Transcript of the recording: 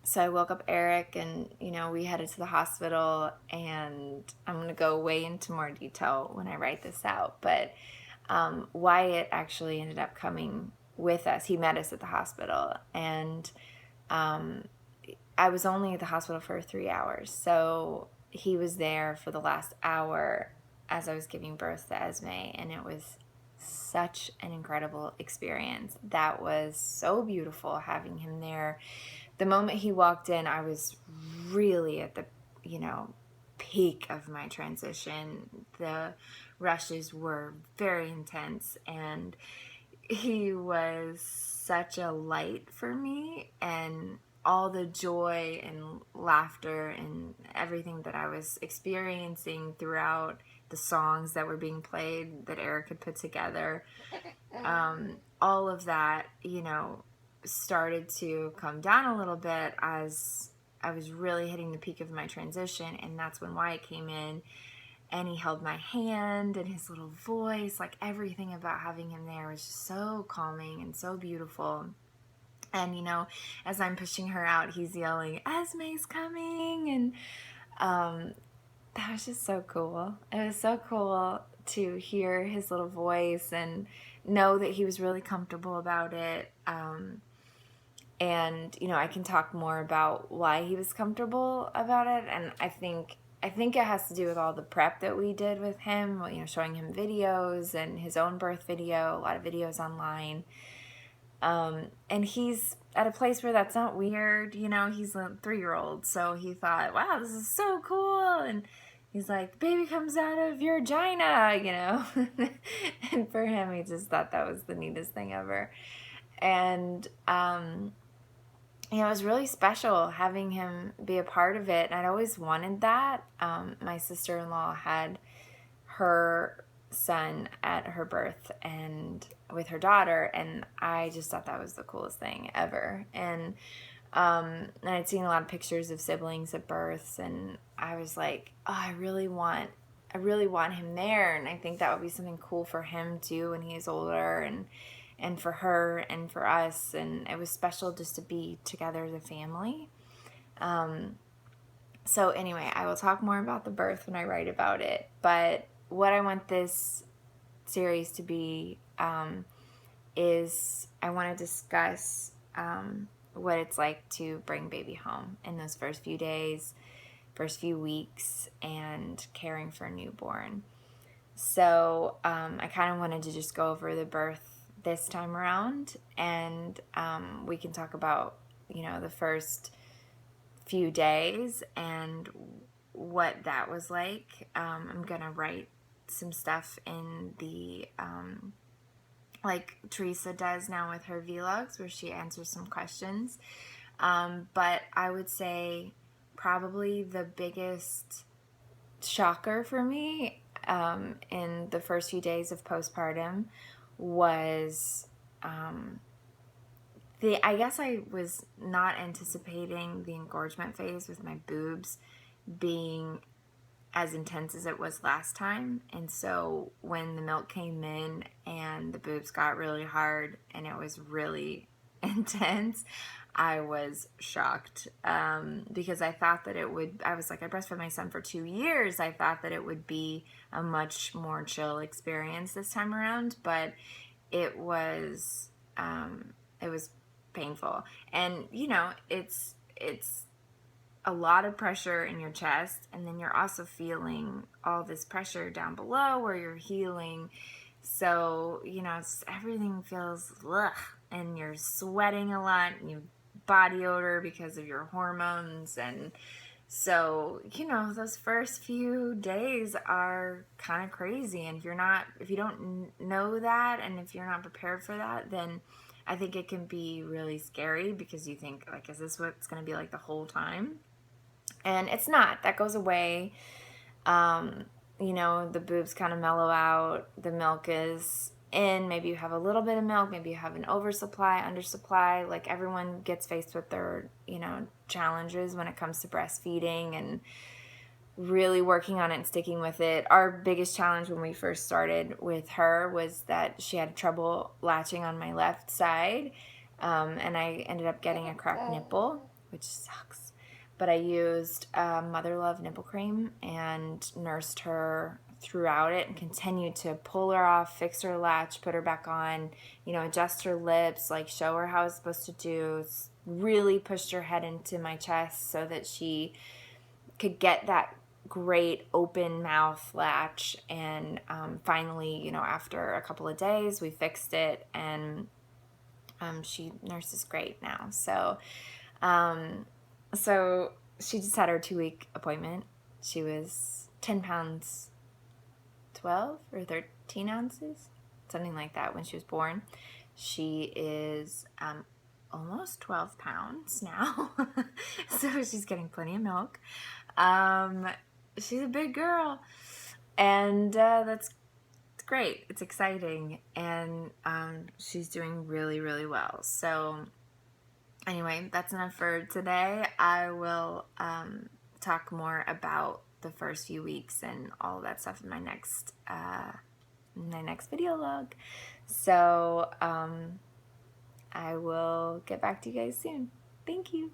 So I woke up Eric and, we headed to the hospital, and I'm going to go way into more detail when I write this out. But Wyatt actually ended up coming with us. He met us at the hospital, and um, I was only at the hospital for 3 hours. So he was there for the last hour as I was giving birth to Esme, and it was such an incredible experience. That was so beautiful having him there. The moment he walked in, I was really at the, peak of my transition. The rushes were very intense, and he was such a light for me, and all the joy and laughter and everything that I was experiencing throughout the songs that were being played that Eric had put together, all of that, started to come down a little bit as I was really hitting the peak of my transition. And that's when Wyatt came in, and he held my hand, and his little voice, like everything about having him there was just so calming and so beautiful. And, as I'm pushing her out, he's yelling, "Esme's coming!" And that was just so cool. It was so cool to hear his little voice and know that he was really comfortable about it. And I can talk more about why he was comfortable about it. And I think it has to do with all the prep that we did with him. Showing him videos and his own birth video, a lot of videos online. And he's at a place where that's not weird. He's a 3-year-old, so he thought, "Wow, this is so cool." And he's like, "The baby comes out of your vagina," And for him, he just thought that was the neatest thing ever. And it was really special having him be a part of it. And I'd always wanted that. My sister-in-law had her son at her birth and with her daughter, and I just thought that was the coolest thing ever. And I'd seen a lot of pictures of siblings at births, and I was like, "Oh, I really want him there." And I think that would be something cool for him too when he's older, and for her and for us. And it was special just to be together as a family. So anyway, I will talk more about the birth when I write about it. But what I want this series to be is I want to discuss what it's like to bring baby home in those first few days, first few weeks, and caring for a newborn. So I kind of wanted to just go over the birth this time around, and we can talk about, the first few days and what that was like. I'm going to write some stuff in the, like Teresa does now with her vlogs, where she answers some questions. But I would say probably the biggest shocker for me in the first few days of postpartum was I guess I was not anticipating the engorgement phase with my boobs being as intense as it was last time. And so when the milk came in and the boobs got really hard and it was really intense, I was shocked because I thought that I was like, I breastfed my son for 2 years. I thought that it would be a much more chill experience this time around, but it was painful. And, it's a lot of pressure in your chest, and then you're also feeling all this pressure down below where you're healing. So, everything feels ugh, and you're sweating a lot, and you have body odor because of your hormones. And so, those first few days are kind of crazy. And if you don't know that, and if you're not prepared for that, then I think it can be really scary, because you think, like, is this what it's going to be like the whole time? And it's not. That goes away. The boobs kind of mellow out. The milk is in. Maybe you have a little bit of milk. Maybe you have an oversupply, undersupply. Like, everyone gets faced with their, challenges when it comes to breastfeeding and really working on it and sticking with it. Our biggest challenge when we first started with her was that she had trouble latching on my left side. And I ended up getting a cracked nipple. which sucks. But I used Mother Love nipple cream and nursed her throughout it and continued to pull her off, fix her latch, put her back on, adjust her lips, like show her how it's supposed to do. Really pushed her head into my chest so that she could get that great open mouth latch. And finally, after a couple of days, we fixed it, and she nurses great now. So she just had her 2-week appointment. She was 10 pounds, 12 or 13 ounces, something like that when she was born. She is almost 12 pounds now. So she's getting plenty of milk. She's a big girl, and that's great. It's exciting, and she's doing really, really well. So anyway, that's enough for today. I will talk more about the first few weeks and all of that stuff in my next video log. So I will get back to you guys soon. Thank you.